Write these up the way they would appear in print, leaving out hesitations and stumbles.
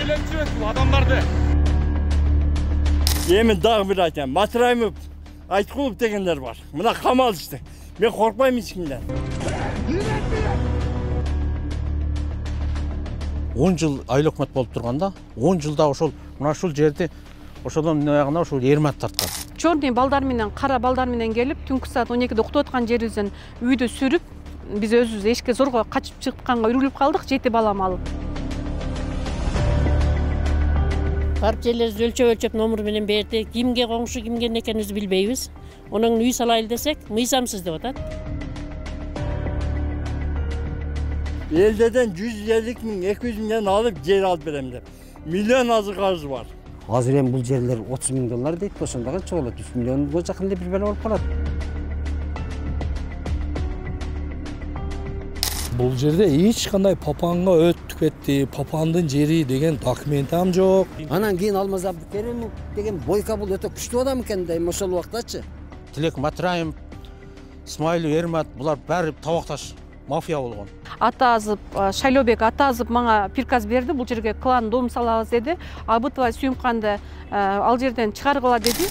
Ailelenip жүрөт бул адамдарды. Emin dağ bir ayken, Matraymov, Aytkulov degenler var. Buna kamal işte. Ben korkmayayım hiç kimden. 10 жыл айлы өкмөт болуп турганда 10 жылда ошол мына ушул жерди ошодон аягына ушул Ермат тарткан. Чорный балдар менен, кара балдар менен келип, түнкү саат 12'de уктап аткан жерибизден үйдү сүрүп, биз өзүбүз эшикке зорго качып чыкканга үрүлүп калдык, 7 балам алып. Барып жерлерибизди өлчөп номер менен берди. Кимге коңшу, кимге экенибизди билбейбиз. Онун үй салайлы десек, мыйзамсыз деп атат. Eldeden 150 bin, 200 milyon alıp geri alıp verem de. Milyon azı karşı var. Azir hem bu yerler 30 milyon dolar deyip, boşandağı çoğalat 3 milyon jakında bir bela olup kalat. Бұл жерде еш қандай папанға өттік етті, папандың жері деген документам жоқ. Анан кейін Алмаз Абдыкеримов деген Бойка бұл өте күшті адам екен дейм ошол уақытачы. Тилек Матраимов, Исмаил Ермат булар бәрі табақташ мафия болгон. Атазып, Шайлообек Атазып мага приказ берди, бул жерге клан дом салабыз деди. Абытова Сүйүмканды ал жерден чыгаргыла деди.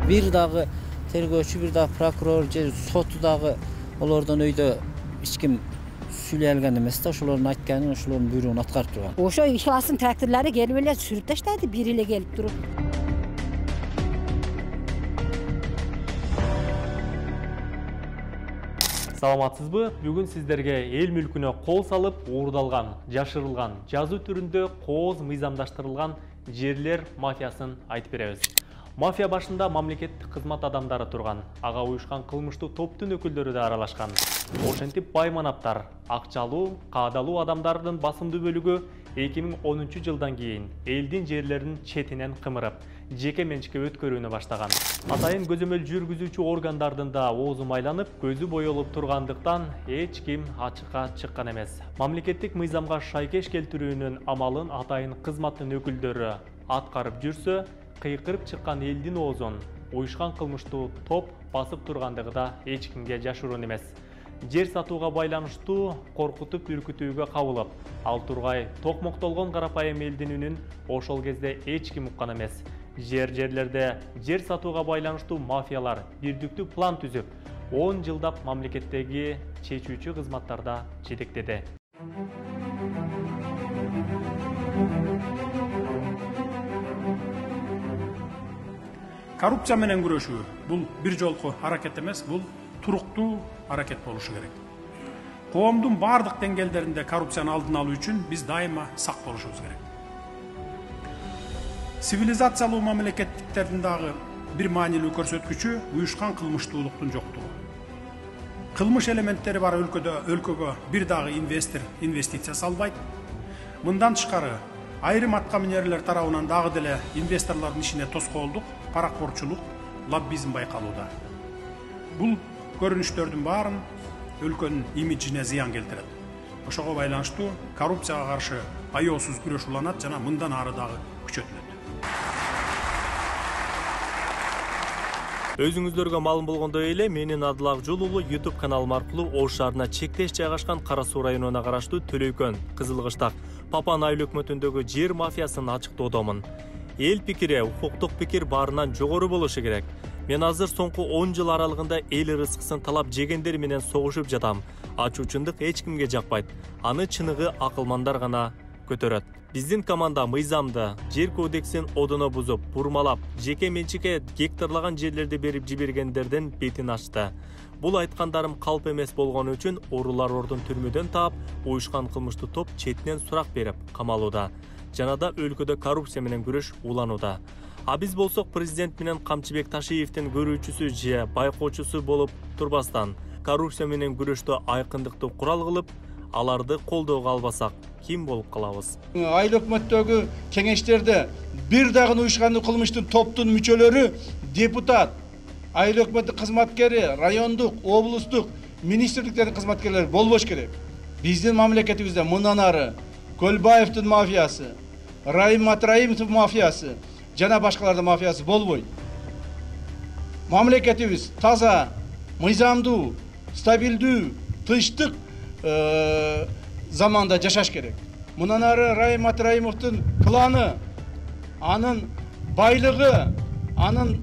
Bir dagы tergөөчү, bir dagы прокурор же соту дагы олордон өйдө эч ким сүйлөй алган эмес да, ошолордун айтканын, ошолордун буйругун аткарып турган. Ошо ишаластын тракторлору келип эле сүрүп таштады, бир эле келип туруп. Саламатсызбы? Бүгүн сиздерге эл мүлкүнө кол салып, уурдалган, жашырылган, жазуу түрүндө кооз мыйзамдаштырылган жерлер мафиясын айтып беребиз. Мафия башында мамлекеттик кызмат адамдары турган, ага уюшкан кылмыштуу топтун өкүлдөрү да аралашкан. Ошентип байманаптар, акчалуу, каадалуу адамдардын басымдуу бөлүгү 2010 жылдан кийин элдин жерлерин четинен кымырып, жеке менчикке өткөрүүнү баштаган. Атайын көзөмөл жүргүзүүчү органдардын да оозу майланып, көзү боелуп тургандыктан эч ким ачыкка чыккан эмес. Мамлекеттик мыйзамга шайкеш келтирүүнүн амалын атайын кызматтын өкүлдөрү аткарып жүрсө, кыйкырып чыккан элдин оозун уюшкан кылмыштуу топ басып тургандыгы да эч кимге жашыруун эмес. Жер сатууга байланыштуу коркутуп үркүтүүгө кабылып, ал тургай токмоктолгон карапайым элдин үнүн ошол кезде эч ким уккан эмес. Жерлерде жер сатууга байланыштуу мафиялар бирдиктүү план түзүп, 10 жылдап мамлекеттеги чечүүчү кызматтарда жетектеди. Коррупция менен күрөшүү бул бир жолку аракет эмес, бул туруктуу аракет болушу керек. Коомдун бардык деңгээлдеринде коррупцияны алдын алуу үчүн биз дайыма сак болушубуз керек. Цивилизациялуу мамлекеттердин дагы бир маанилүү көрсөткүчү уюшкан кылмыштуулуктун жоктугу. Кылмыш элементтери бар өлкөгө бир дагы инвестиция салбайт. Мындан тышкары айрым аткаминерлер тарабынан дагы деле инвесторлордун ишине тоскоолдук, паракорчулук, лоббизм байкалууда. Бул көрүнүштөрдүн баарын өлкөнүн имиджине зыян келтирет. Ошого байланыштуу коррупцияга каршы аеосуз күрөш уланат жана мындан ары дагы күчөтүлөт. Өзүңүздөргө маалым болгондой эле, менин Адыл Акжол уулу YouTube каналым аркылуу Ош шаарына чектеш жайгашкан Кара Суу районуна караштуу Төлөйкөн, Кызылкыштак, Папан айыл өкмөтүндөгү жер мафиясын ачыктоодомун. Эл пикири, укуктук пикир баарынан жогору болушу керек. Мен азыр соңку 10 жыл аралыгында эл рызкысын талап жегендер менен согушуп жатам. Ачуучундук эч кимге жакпайт. Аны чыныгы акылмандар гана көтөрөт. Биздин команда мыйзамды, жер кодексин одоно бузуп, бурмалап, жеке менчикке гектарлаган жерлерди берип жибергендердин бетин ачты. Бул айткандарым калп эмес болгону үчүн оорулар ордун түрмөдөн таап, уюшкан кылмыштуу топ четинен сурак берип камалууда. Жана да өлкөдө коррупция менен күрөш уланууда. А биз болсок президент менен Камчыбек Ташиевдин көрүүчүсү же байкоочусу болуп турбастан, коррупция менен күрөштө айкындыктуу курал кылып, аларды колдоого албасак, ким болуп калабыз? Айыл өкмөттөгү кеңештерде бир дагы уюшкан кылмыштын топтун мүчөлөрү депутат, айыл өкмөттүн кызматкери, райондук, облустук, министрликтердин кызматкерлери болбош керек. Биздин мамлекетибизде мындан ары Көлбаевдин мафиясы, Райым Матраимовдун мафиясы, жана башкалардын мафиясы болбойт. Мамлекетибиз таза, мыйзамдуу, стабилдүү, тынчтык заманда жашаш керек. Мындан ары Райым Матраимовдун планы, анын байлыгы, анын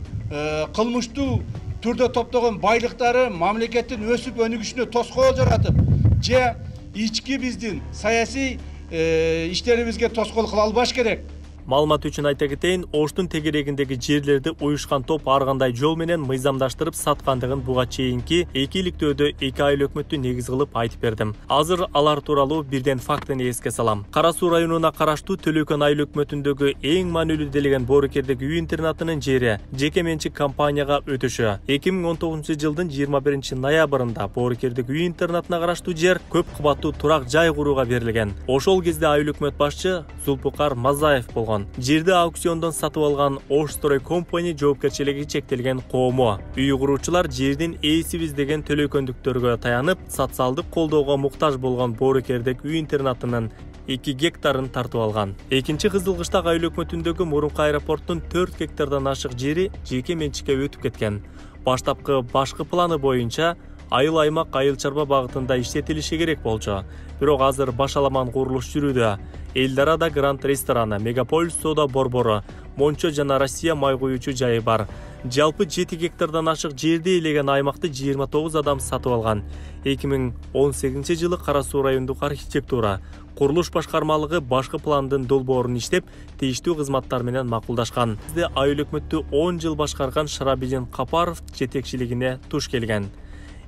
кылмыштуу түрдө топтогон байлыктары мамлекеттин өсүп өнүгүшүнө тоскоол жаратып, же ички биздин саясий иштерибизге тоскоол кыла албаш керек. Маалымат үчүн айта кетейин, Оштун тегерегиндеги жерлерди уюшкан топ ар кандай жол менен мыйзамдаштырып саткандыгын буга чейинки 2 иликтөөдө 2 ай өкмөттү негиз кылып айтып бердим. Азыр алар тууралуу бирден фактыны эске салам. Кара Суу районуна караштуу Төлөкөн айыл өкмөтүндөгү эң маанилүү делеген Боорукердеги үй интернатынын жери жеке менчик компанияга өтүшү. 2019-жылдын 21 ноябрында Боорукердеги үй интернатына караштуу жер көп кабаттуу турак жай курууга берилген. Ошол кезде айыл өкмөт башчы Зулпукар Мазаев болгон. Жерди аукциондон сатып алган Ошстрой компания жоопкерчилиги чектелген коому. Үй куруучулар жердин ээсибиз деген төлөкөндүктөргө таянып, социалдык колдоого муктаж болгон Боорукердеги үй интернатынын 2 гектарын тартып алган. Экинчи Кызылкыштак айыл өкмөтүндөгү мурунку аэропорттун 4 гектардан ашык жери жеке менчикке өтүп кеткен. Баштапкы башкы планы боюнча айыл аймак айыл чарба багытында иштетилиши керек болчу. Бирок азыр башаламан курулуш жүрүүдө. Элдарада Гранд рестораны, Мегаполис соода борбору, Мончо жана Россия май куюучу жайы бар. Жалпы 7 гектардан ашык жерди ээлеген аймакты 29 адам сатып алган. 2018-жылы Кара Суу райондук архитектура, курулуш башкармалыгы башкы пландын долбоорун иштеп, тийиштүү кызматтар менен макулдашкан. Бизде айыл өкмөттү 10 жыл башкарган Шарабидин Капаров жетекчилигине туш келген.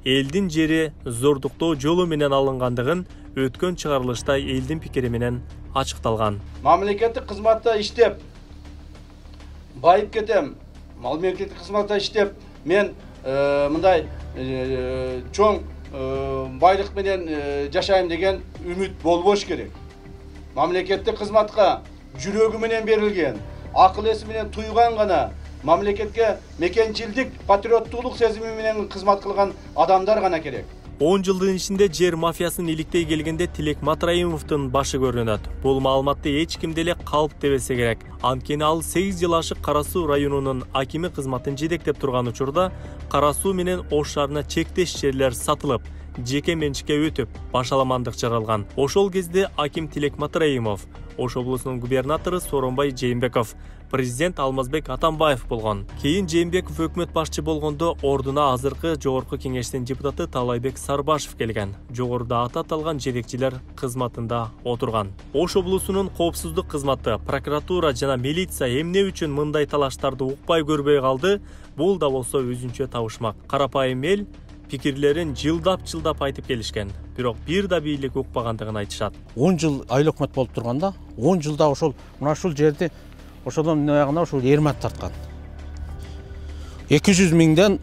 Элдин жери зордуктоо жолу менен алынгандыгын өткөн чыгарылышта элдин пикири менен ачыкталган. Мамлекеттик кызматта иштеп, байып кетем. Мамлекеттик кызматта иштеп, мен мындай чоң байлык менен жашайм деген үмүт болбош керек. Мамлекеттик кызматка жүрөгү менен берилген, акыл эси менен туйган гана, мамлекетке мекенчилдик, патриоттуулук сезими менен кызмат кылган адамдар гана керек. 10 жылдын ичинде жер мафиясын иликтей келгенде Тилек Матраимовдун башы көрүнөт. Бул маалыматты эч ким деле калп дебесе керек. Анткени ал 8 жыл ашык Кара Суу районунун акими кызматын жетектеп турган учурда Кара Суу менен Ош шаарына чектеш жерлер сатылып, жеке менчикке өтүп, башаламандык жаралган. Ошол кезде аким Тилек Матраимов, Ош облусунун губернатору Сооронбай Жээнбеков, президент Алмазбек Атамбаев болгон. Кийин Жээнбеков өкмөт башчы болгондо ордуна азыркы жогорку кеңештин депутаты Талайбек Сарбашев келген. Жогоруда аты аталган жетекчилер кызматында отурган. Ош облусунун коопсуздук кызматы, прокуратура жана милиция эмне үчүн мындай талаштарды укпай көрбөй калды? Бул да болсо өзүнчө табышмак. Карапайым эл пикирлерин жылдап айтып келишкен. Бирок бир да бийлик укпагандыгын айтышат. 10 жыл айыл өкмөт болуп турганда, 10 жылда ошол ушул жерди ошодон аягына ушул Эрмат тарткан. 200 миңден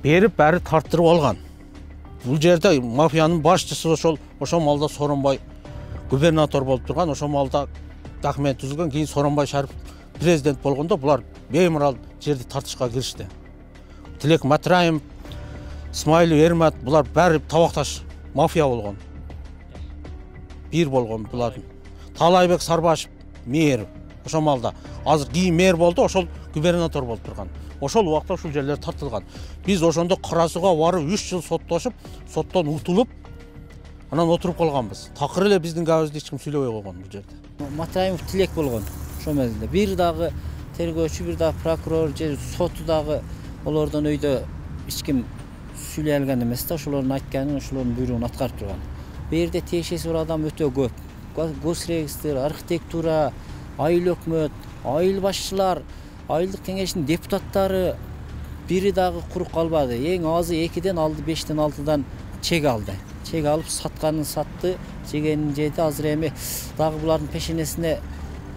берип баары тарттырып алган. Бул жерде мафиянын башчысы ошол малда Сооронбай губернатор болуп турган, ошол малда документ түзүлгөн. Кийин Сооронбай Шарип президент болгондо булар беймарал жерди тартышка киришти. Тилек Матраимов, Исмаилов, Эрмат булар баары табакташ мафия болгон. Бир болгон булардын. Талайбек Сарбашев мэр ошол малда. Азыр кийин мэр болду, ошол губернатор болуп турган. Ошол убакта ушул жерлер тартылган. Биз ошондо Кара Сууга барып 3 жыл соттошуп, соттон утулуп, анан отуруп калганбыз. Такыр эле биздин габыбызды эч ким сүйлөбөй койгон бул жерде. Матраимов Тилек болгон. Ошол мезгилде бир дагы тергөөчү, бир дагы прокурор же соту дагы олордон өйдө эч ким сүйлөй алган эмес да, ошолордун айтканын, ошолордун буйругун аткарып турган. Бу жерде тиешеси бар адам өтө көп. Госрегистр, архитектура, айыл өкмөт, айыл башчылар, айылдык кеңештин депутаттары бири дагы курук калбады. Эң азы 2ден алды, 5ден 6дан чек алды. Чек алып сатканын сатты, жегенин жеди. Азыр эми дагы булардын пешенесине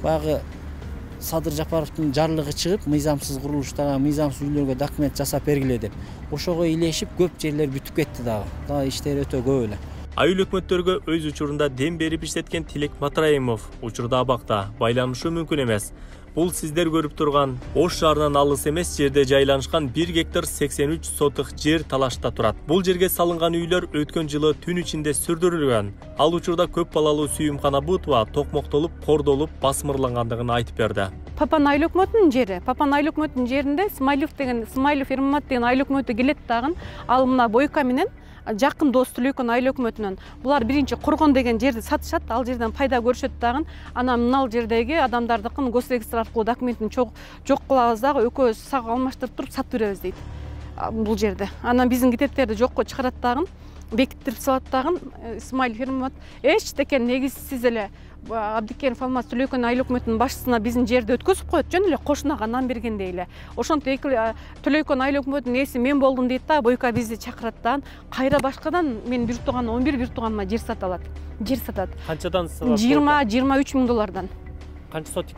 баягы Садыр Жапаровдун жарлыгы чыгып, мыйзамсыз курулуштарга, мыйзамсыз үйлөргө документ жасап бергиле деп. Ошого илешип көп жерлер бүтүп кетти дагы. Дагы иштер өтө көп эле. Айыл өкмөттөргө өз учурунда дем берип иштеткен Тилек Матраимов учурда абакта байланышы мүмкүн эмес. Бул сиздер көрүп турган Ош шаарынан алыс эмес жерде жайланышкан 1 гектар 83 сотық жер талашта турат. Бул жерге салынган үйлөр өткөн жылы түн ичинде сүрдүрүлгөн. Ал учурда көп балалуу сүйүмкана бутуа токмоктолуп, кордолуп, басмырлангандыгын айтып берди. Папан айыл өкмөтүнүн жери, Папан айыл өкмөтүнүн жеринде Исмаилов Эрмат деген айыл өкмөтү келет дагы. Ал мына бойка менен жакын дос Түлөкөн айыл өкмөтүнөн булар биринчи Коргон деген жерди сатышат, ал жерден пайда көрүшөт дагы. Анан мынал жердеги адамдардыкын госрегистр аркылуу документин жок кылабыз дагы, экөөбүз сак алмаштырып туруп сатып беребиз дейт бул жерде. Анан биздин китептерди жокко чыгарат дагы, бекиттирип салат дагы. Исмаил Фирмат эчтеке негизсиз эле Абдикерим Алмаз Түлөкөн айыл өкмөтүнүн башчысына биздин жерди өткөзүп коет, жөн эле кошунага нан бергендей эле. Ошентип Түлөкөн айыл өкмөтүнүн ээси мен болдум дейт да, Бойка бизди чакырат да. Кайра башкадан мен бир тууган 11 бир тууганыма жер сата алат. Жер сатат. Канчадан сатат? 20-23 миң доллардан. Канча сотик?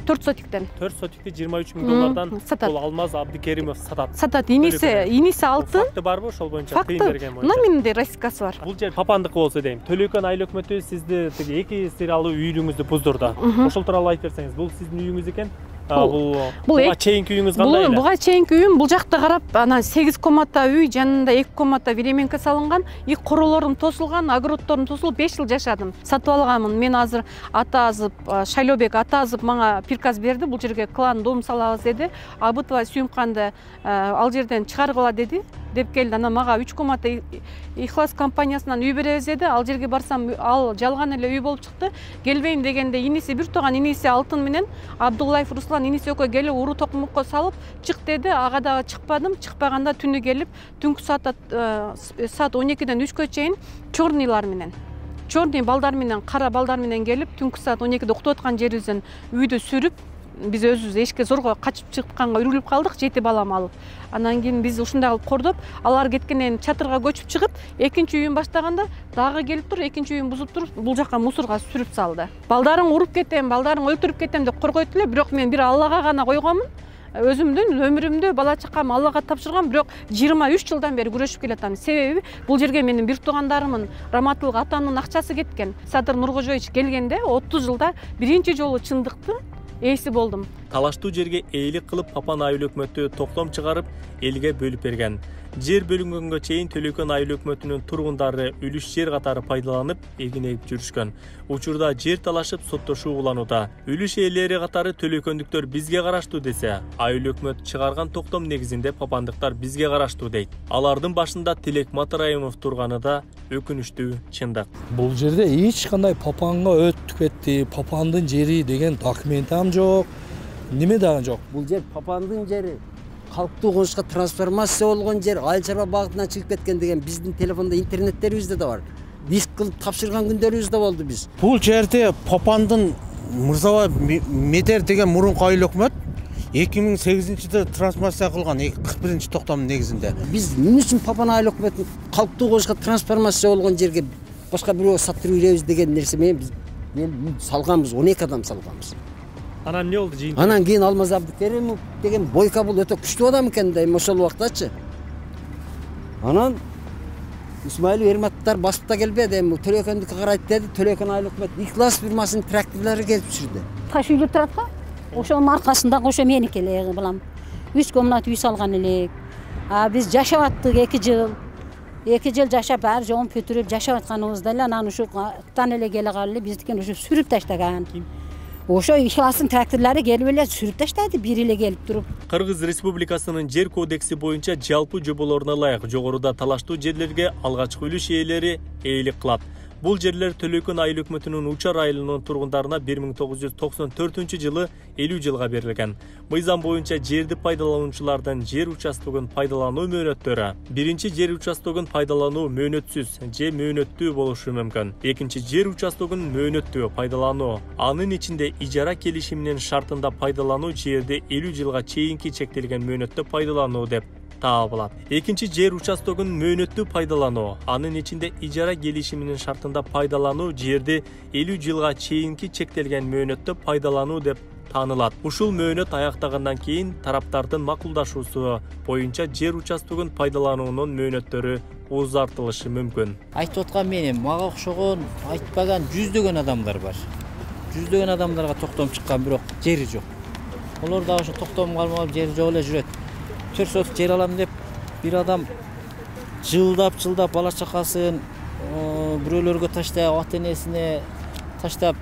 4 сотиктен. 4 сотикти 23 миң доллардан бул Алмаз Абдикеримов сатат. Сатат. Иниси алтын. Факты барбы ошол боюнча тыйын берген боюнча? Мына менде рассказы бар. Бул жер папандыкы болсо дейм. Түлөкөн айыл өкмөтү сизди тиги 2 сыйралуу үйлүңүздү буздурду. Ошол тууралуу айтып берсеңиз, бул сиздин үйүңүз экен? Буга чейинки үйүңүз кандай эле? Буга чейинки үйүм бул жакта карап, анан 8 комната үй, жанында 2 комната временка салынган, короолорум тосулган, огородторум тосулуп 5 жыл жашадым. Сатып алганмын. Мен азыр Атазып, Шайлообек Атазып мага приказ берди, бул жерге клан дом салабыз деди. Абытова Сүйүмканды ал жерден чыгаргыла деди. Деп келди. Анан мага 3 комната Ихлас компаниясынан үй беребиз деди. Ал жерге барсам, ал жалган эле үй болуп чыкты. Келбейм дегенде иниси бир тууган иниси Алтын менен Абдуллаев Руслан иниси экөө келип уру токмокко салып чык деди. Ага дагы чыкпадым. Чыкпаганда түнү келип, түнкү саат 12ден 3кө чейин чорныйлар менен, чорный балдар менен, кара балдар менен келип, түнкү саат 12де уктап аткан жерибизден үйдү сүрүп, биз өзүбүз эшикке зорго качып чыкканга үрүлүп калдык, 7 балам алып. Анан кийин биз ушундай кылып кордоп, алар кеткенден чатырга көчүп чыгып, экинчи үйүн баштаганда дагы келип туруп, экинчи үйүн бузуп туруп, бул жака мусорго сүрүп салды. Балдарың уруп кетем, балдарың өлтүрүп кетем деп коргойт эле, бирок мен бир Аллага гана койгонмун. Өзүмдүн өмүрүмдү, бала чакам Аллага тапшыргам, бирок 23 жылдан бери күрөшүп келатам. Себеби бул жерге менин бир туугандарымын, Раматылык атамдын акчасы кеткен. Садыр Нуркожоевич келгенде 30 жылда биринчи жолу чындыкты ээси болдум. Талаштуу жерге ээлик кылып, Папан айыл өкмөтү токтом чыгарып, элге бөлүп берген. Жер бөлүнгөнгө чейин Түлөкөн айыл өкмөтүнүн тургундары үлүш жер катары пайдаланып, эгин эгип жүрүшкөн. Учурда жер талашып соттошуу уланууда. Үлүш ээлери катары Түлөкөндүктөр бизге караштуу десе, айыл өкмөт чыгарган токтом негизинде папандыктар бизге караштуу дейт. Алардын башында Тилек Матраимов турганы да өкүнүчтүү чындык. Бул жерде эч кандай папанга өттүк кетти, папандын жери деген документам жок, неме дагы жок. Бул жер папандын жери. Халктуу конушка трансформация болгон жер, айыл чарба багытынан чыгып кеткен деген биздин телефондо, интернеттерибизде да бар. Диск кылып тапшырган күндөрүбүз да болду биз. Бул жерде папандын Мырзабай Медер деген мурунку айыл өкмөт 2008-жылы трансформация кылган 41-ci токтомдун негизинде. Биз эмне үчүн папан айыл өкмөтүн халктуу конушка трансформация болгон жерге башка бирөө сатып беребиз деген нерсе менен биз салганбыз, 12 адам салганбыз. Анан не болду жыйын? Анан кийин Алмаз Абдикеримов деген Бойка бул өтө күчтүү адам экен да, ошол убактачы. Анан Исмаил Фирматтар басып да келбеди, эми Түлөкөндүккө карайт деди. Түлөкөн айыл өкмөт Ихлас фирмасынын тракторлору келип жүрдү. Таш үйлөр турат го. Ошонун аркасында ошо меники эле балам. 3 комнат үй салган элек. Биз жашап аттык 2 жыл. 2 жыл жашап, баары жоон пөтүрүп жашап атканыбызда эле анан ушуктан эле келе калып эле биздикин ушу сүрүп таштаган. Ошо Ихластын тракторлору келип эле сүрүп таштады, бир эле келип туруп. Кыргыз Республикасынын жер кодекси боюнча жалпы жоболоруна ылайык жогоруда талаштуу жерлерге алгачкы үлүш ээлери ээлик кылат. Бул жерлер Түлөкөн айыл өкмөтүнүн Учар айылынын тургундарына 1994-жылы 50 жылга берилген. Мыйзам боюнча жерди пайдалануучулардын жер участогун пайдалануу мөөнөттөрү биринчи жер участогун пайдалануу мөөнөтсүз же мөөнөттүү болушу мүмкүн. Экинчи жер участогун мөөнөттүү пайдалануу, анын ичинде ижара келишиминин шартында пайдалануу жерди 50 жылга чейинки чектелген мөөнөттө пайдалануу деп табылат. Экинчи жер участогун мөөнөттүү пайдалануу, анын ичинде ижара келишиминин шартында пайдалануу жерди 50 жылга чейинки чектелген мөөнөттө пайдалануу деп таанылат. Ушул мөөнөт аяктагандан кийин тараптардын макулдашуусу боюнча жер участогун пайдалануунун мөөнөттөрү узартылышы мүмкүн. Айтып аткан менен мага окшогон айтпаган жүздөгөн адамдар бар. Жүздөгөн адамдарга токтом чыккан, бирок жери жок. Олар дагы ошо токтом калмап жери жок эле жүрөт. 4 соток жер алам деп бир адам жылдап бала чакасын бирөөлөргө таштап, ата-энесине таштап,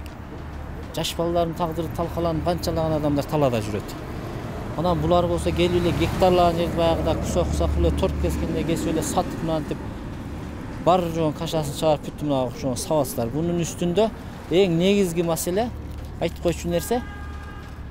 жаш балдардын тагдыры талкаланып канчалаган адамдар талаада жүрөт. Анан булар болсо келип эле гектарлаган жерди баягыда кусак эле торт кескенде кесип эле сатып мынантип бар жоон кашасын чыгарып бүттү мына ошо сабатсыздар. Бунун үстүндө эң негизги маселе айтып койчу нерсе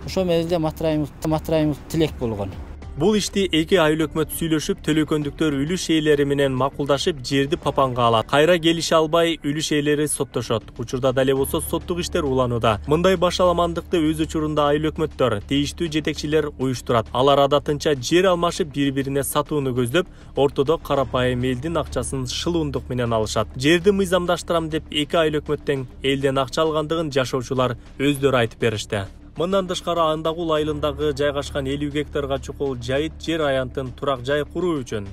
ошо мезгилде Матраимов тилек болгон. Бул ишти эки айыл өкмөт сүйлөшүп, төлөкөндүктөр үлүш ээлери менен макулдашып, жерди папанга алат. Кайра келише албай, үлүш ээлери соттошот. Учурда дале болсо соттук иштер уланууда. Мындай башаламандыкты өз учурунда айыл өкмөттөр, тийиштүү жетекчилер уюштурат. Алар адатынча жер алмашып, бири-бирине сатууну көздөп, ортодо карапайым элдин акчасын шылуундук менен алышат. Жерди мыйзамдаштырам деп эки айыл өкмөттөн элден акча алгандыгын жашоочулар өздөрү айтып беришти. Мындан тышкары Андагул айылындагы жайгашкан 50 гектарга чукул жайыт жер аянтын турак жай куруу үчүн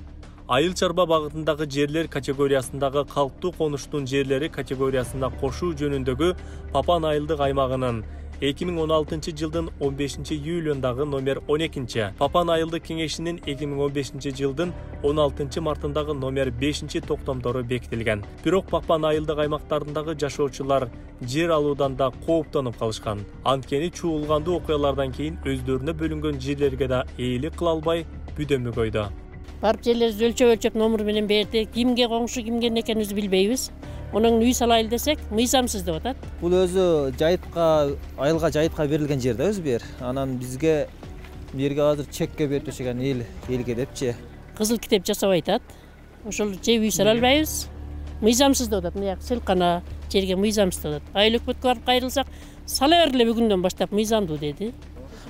айыл чарба багытындагы жерлер категориясындагы калктуу конуштун жерлери категориясына кошуу жөнүндөгү Папан айылдык аймагынын 2016 жылдын 15 июлундагы номер 12, Папан айылдык кеңешинин 2015 жылдын 16 мартындагы номер 5 токтомдору бекитилген. Бирок Папан айылдык аймактарындагы жашоочулар жер алуудан да кооптонуп калышкан. Анткени чуулгандуу окуялардан кийин өздөрүнө бөлүнгөн жерлерге да ээлик кыла албай бүдөмөгөйдү. Барып жерлерибизди өлчөп номер менен берди. Кимге коңшу, кимге экенибизди билбейбиз. Онун үй салайлы десек, мыйзамсыз деп атат. Бул өзү жайытка, айылга жайытка берилген жер да өзү бер. Анан бизге берге азыр чекке берип төшөгөн элге депчи. Кызыл китеп жасап айтат. Ошол же үй сала албайбыз. Мыйзамсыз деп атат. Мына сылкана жерге мыйзамсыз деп атат. Айыл өкмөткө барып кайрылсак, сала бергиле бүгүндөн баштап мыйзамдуу деди.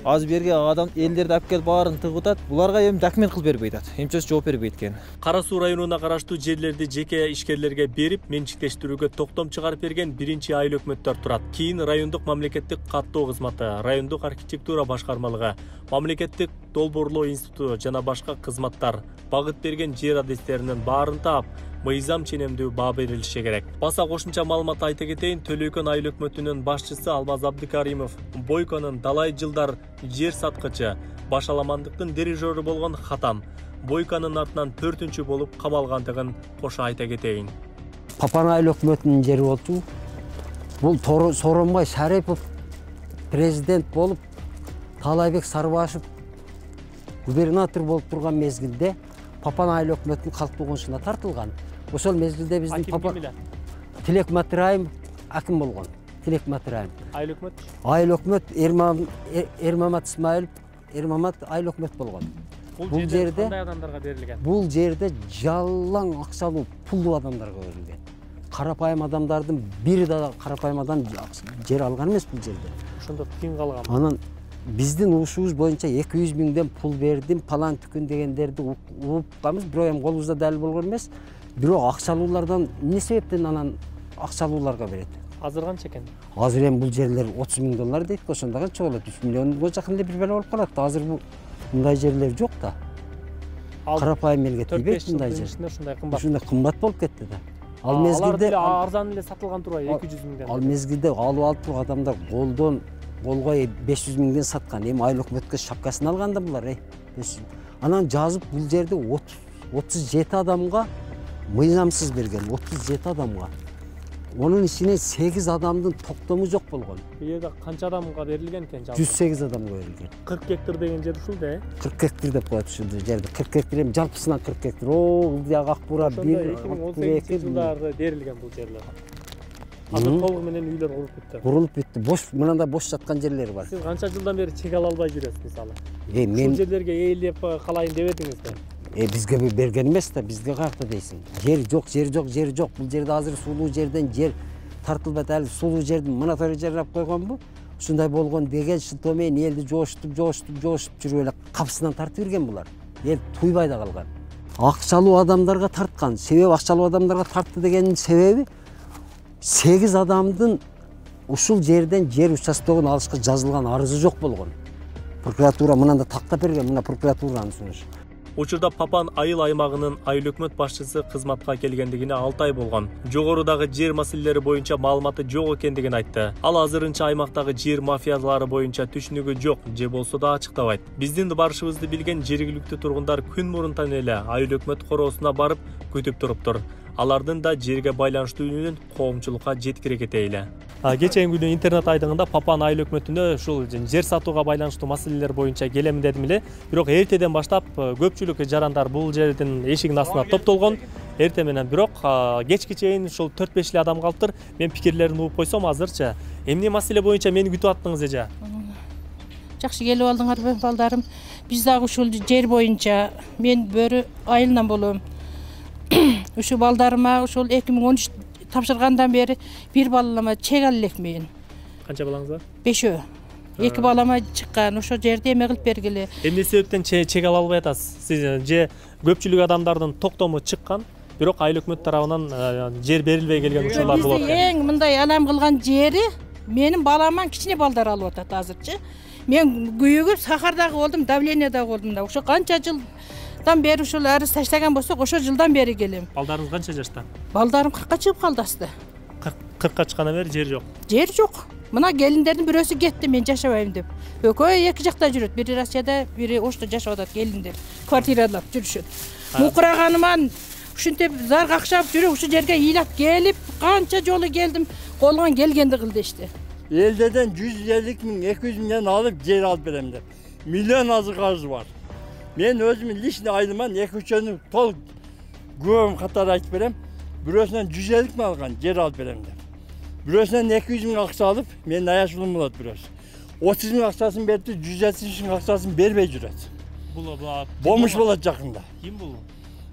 Аз берге адам элдерди алып келип баарын тыгып атат. Буларга эми документ кылып бербей атат. Эмчөсү жооп бербейт экен. Кара Суу районуна караштуу жерлерди жеке ишкерлерге берип, менчиктештирүүгө токтом чыгарып берген биринчи айыл өкмөттөр турат. Кийин райондук мамлекеттик каттоо кызматы, райондук архитектура башкармалыгы, мамлекеттик долбоорлоо институту жана башка кызматтар багыт берген жер адresтеринин баарын таап, мыйзам ченемдүү баа берилиши керек. Баса кошумча маалымат айта кетейин, Төлөкөн айыл өкмөтүнүн башчысы Алмаз Абдыкаримов Бойконун далай жылдар жер саткычы, башаламандыктын дирижеру болгон Хатам Бойконун артынан 4-чү болуп камалгандыгын кошо айта кетейин. Папан айыл өкмөтүнүн жери болчу. Бул Соронбай Шарипов президент болуп, Талайбек Сарбашев губернатор болуп турган мезгилде Папан айыл өкмөтүнүн калктуу конушуна тартылган. Ошол мезгилде биздин Папан Тилек Матраимов аким болгон. Тилек Матраимов. Айыл өкмөт? Айыл өкмөт Эрмамат Исмаилов, Эрмамат айыл өкмөт болгон. Бул жерде кандай адамдарга берилген? Бул жерде жалаң акчалуу, пулдуу адамдарга берилген. Карапайым адамдардын бири да карапайым адам жер алган эмес бул жерде. Ошондо кийин калган. Анан биздин угушубуз боюнча 200 миңден пул бердим, палан түкүн дегендерди угупканбыз, бирок эми колубузда далил болгон эмес. Бирок акчалуулардан эмне себептен анан акчалууларга берет? Азыр канча экен? Азыр эми бул жерлер 30 миң доллар дейт, ошондо канча болот? 3 миллионго жакын эле бир бала болуп калат. Азыр бул мындай жерлер жок да. Карапайым элге тийбейт мындай жер. Ушундай кымбат болуп кетти да. Ал мезгилде арзан эле сатылган турбайбы 200 миңден? Ал мезгилде алып турган адамдар колго 500 миңден саткан. Эми айыл өкмөткө шапкасын алганда булар. Анан жазып бул жерде 37 адамга мыйзамсыз берген, 37 адамга. Onun içine 8 adamdın toktому жок болгон. Bu yerде канча адамга берилген экен жалпы? 108 адамга берилген. 40 гектар деген жер ушул да? 40 гектар деп коет ушул жерди. 40 гектар эми жалпысынан 40 гектар. О, ылдыяк Акбура 1 2018 жылдары берилген бул жерлер. Азыр толугу менен үйлөр куруп бүттү. Курулуп бүттү. Бош, мындай бош жаткан жерлери бар. Сиз канча жылдан бери чек ала албай жүрөсүз мисалы? Мен ушул жерлерге ээлеп калайын деп эдиңиз да? Бизге берген эмес да, бизге каякта дейсиң. Жер жок. Бул жерде азыр сулуу жерден жер тартылбайт, али сулуу жердин мониторинг жерлеп койгонбу? Ушундай болгон деген шылтоо менен элди жоошутуп жүрүп эле капысынан тартып берген булар. Эл туйбай да калган. Акчалуу адамдарга тарткан. Себеби акчалуу адамдарга тартты дегенин себеби 8 адамдын ушул жерден жер участогун алышка жазылган арызы жок болгон. Прокуратура мынанда тактап берген, мына прокуратуранын сунушу. Учурда Папан айыл аймагынын айыл өкмөт башчысы кызматка келгендигине 6 ай болгон. Жогорудагы жер маселелери боюнча маалыматы жок экендигин айтты. Ал азырынча аймактагы жер мафиялары боюнча түшүнүгү жок же болсо да ачыктабайт. Биздин барышыбызды билген жергиликтүү тургундар күн мурунтан эле айыл өкмөт короосуна барып күтүп туруптур. Алардын да жерге байланыштуу үнүнүн коомчулукка жеткире кетейли. Кечен күнү интернет айдыңында Папан айыл өкмөтүнө ушул жер сатууга байланыштуу маселелер боюнча келем дедим эле. Бирок эртеден баштап көпчүлүк жарандар бул жердин эшигинин астына топтолгон. Эрте менен бирок кечке чейин ушул 4-5 эле адам калыптыр. Мен пикирлерин угуп койсом азырчы. Эмне маселе боюнча мени күтүп аттыңыз эже? Жакшы келип алдыңарбы балдарым. Биз дагы ушул жер боюнча мен Бөрү айылынан болом. Ушул балдарыма ушул 2013 тапшыргандан бери бир балама чек ала элекмин. Канча балаңыз бар? 5. 2 балама чыккан. Ошо жерде эме кылып бергиле. Эмне себептен чек ала албай атасыз? Сиз же көпчүлүк адамдардын токтому чыккан, бирок айыл өкмөт тарабынан жер берилбей келген учурлар болот. Эң мындай алам кылган жери менин баламан кичине балдар алып атат азырчы. Мен күйүгүп сахардагы болдум, давлениядагы болдум да. Ошо канча жылдан бери ушул арыз таштаган болсок, ошо жылдан бери келем. Балдарыңыз канча жашта? Балдарым 40-ка чыгып калды асты. 40-ка чыккандан бери жер жок. Жер жок. Мына келиндердин бирөөсү кетти, мен жашабайм деп. Экөө эки жакта жүрөт. Бири Россияда, бири Ошто жашап атат келиндер. Квартиралап жүрүшөт. Мукураганыман ушинтип зар какшап жүрүп, ушу жерге ыйлап келип, канча жолу келдим, колуңан келгенди кыл дешти. Elden 150 bin, 200 milyon alıp yer alıp verem de. Milyon azı karşı var. Ben özümün lişini ayrıman 2-3 tol güvüm katar ayıp verem. Burasından 150 bin algan yer alıp verem de. Burasından 200 bin aksa alıp, ben ayaşılım bulat burası. 30 bin aksasını verdi, 170 bin aksasını vermey cüret. Bomuş bulat yakında. Kim bu?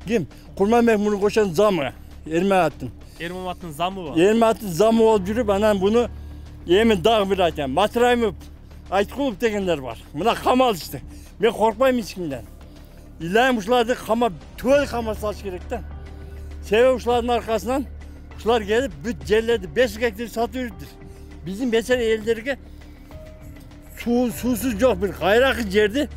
Kim? Kurman Mehmun'un koşan zamı. Ermehat'ın. Ermehat'ın zamı var. Ermehat'ın zamı olup yürüp, anan bunu yemin dağ bir ayten. Matrayımı Aytkulup degenler var. Buna kamal işte. Ben korkmayayım hiç kimden. İlayim uşlarda kama, tüvel kama salış gerekten. Sebep uşların arkasından uşlar gelip büt yerlerde 5 hektar satıyordur. Bizim mesela ellerine susuz yok bir kayrakı yerdi.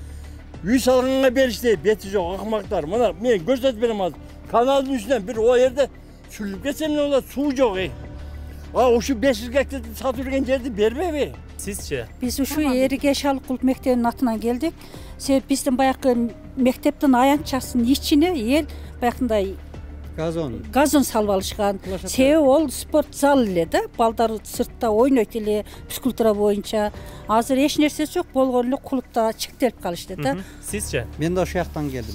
Yüz salgınına berişte beti yok akmaklar. Buna ben gösterip benim az. Kanalın üstünden bir o yerde sürülüp geçsem ne olur su yok. O şu 500 hektar satırken yerde berbe mi? Sizce? Biz şu Erige Şalıkul Mektebi'nin atından geldik. Sebep bizden bayakı mektepten ayançasının içine el bayakında gazon salып алышкан. Себеби ол спорт зал эле да, балдар сыртта ойнойт эле, физкультура боюнча. Азыр эч нерсеси жок болгон эле клубда чектелип калышты да. Sizce? Мен да ошол жактан келдим.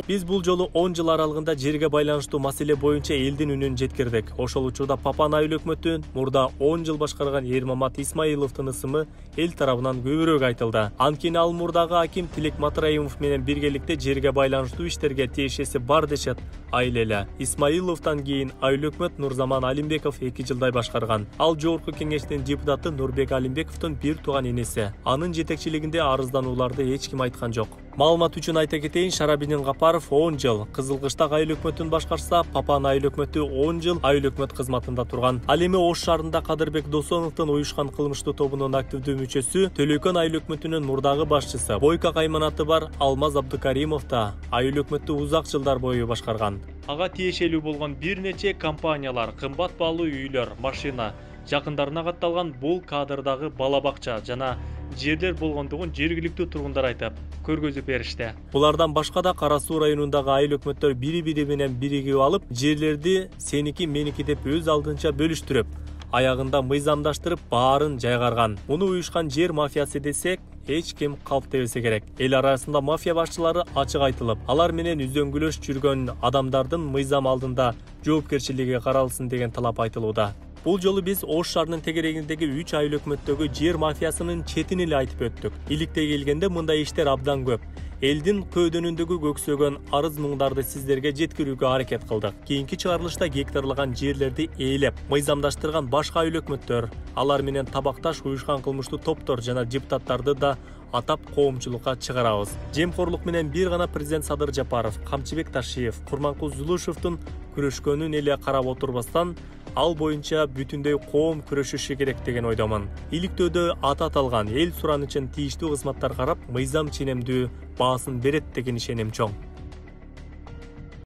Биз бул жолу 10 жыл аралыгында жерге байланыштуу маселе боюнча элдин үнүн жеткирдик. Ошол учурда Папан айыл өкмөтүн мурда 10 жыл башкарган Ермамат Исмаиловдун ысымы эл тарабынан көбүрөөк айтылды. Анткени ал мурдагы аким Тилек Матраимов менен биргеликте жерге байланыштуу иштерге тиешеси бар дешет айыл эле. Исмаиловдон кийин айыл өкмөт Нурзаман Алимбеков 2 жылдай башкарган. Ал жогорку кеңештин депутаты Нурбек Алимбековдун бир тууган энеси. Анын жетекчилигинде арызданууларды эч ким айткан жок. Маалымат үчүн айта кетейин, Шарабинин Гапаров 10 жыл, Кызылкыштак айыл өкмөтүн башкарса, Папан айыл өкмөтү 10 жыл айыл өкмөт кызматында турган. Ал эми Ош шаарында Кадырбек Досоновдун уюшкан кылмыштуу тобунун активдүү мүчөсү, Төлөкөн айыл өкмөтүнүн мурдагы башчысы, Бойка кайманаты бар Алмаз Абдыкаримов да айыл өкмөттү узак жылдар бою башкарган. Ага тиешелүү болгон бир нече компаниялар, кымбат баалуу үйлөр, машина, жакындарына катталган бул кадрдагы бала бакча жана жерлер болгондугун жергиликтүү тургундар айтып, көргөзүп беришти. Булардан башка да Кара Суу районундагы айыл өкмөттөр бири-бири менен биригип алып, жерлерди сеники меники деп өз алдынча бөлүштүрүп, аягында мыйзамдаштырып баарын жайгарган. Муну уюшкан жер мафиясы десек, эч ким калп дебесе керек. Эл арасында мафия башчылары ачык айтылып, алар менен үзөңгүлөш жүргөн адамдардын мыйзам алдында жоопкерчилиги каралсын деген талап айтылууда. Бул жолу биз Ош шаарынын тегерегиндеги 3 айыл өкмөттөгү жер мафиясынын четин эле айтып өттүк. Иликте келгенде мындай иштер абдан көп. Элдин көөдөнүндөгү көксөгөн арыз муңдарды сиздерге жеткирүүгө аракет кылдык. Кийинки чыгарылышта гектарлаган жерлерди ээлеп, мыйзамдаштырган башка айыл өкмөттөр, алар менен табакташ уюшкан кылмыштуу топтор жана депутаттарды да атап коомчулукка чыгарабыз. Жемкорлук менен бир гана президент Садыр Жапаров, Камчыбек Ташиев, Курманкул Зулушевдун күрөшкөнүн эле карап отурбастан, ал боюнча бүтүндөй коом күрөшүшү керек деген ойдомун. Иликтөөдө аты аталган эл суранычын тийиштүү кызматтар карап, мыйзам ченемдүү баасын берет деген ишеним чоң.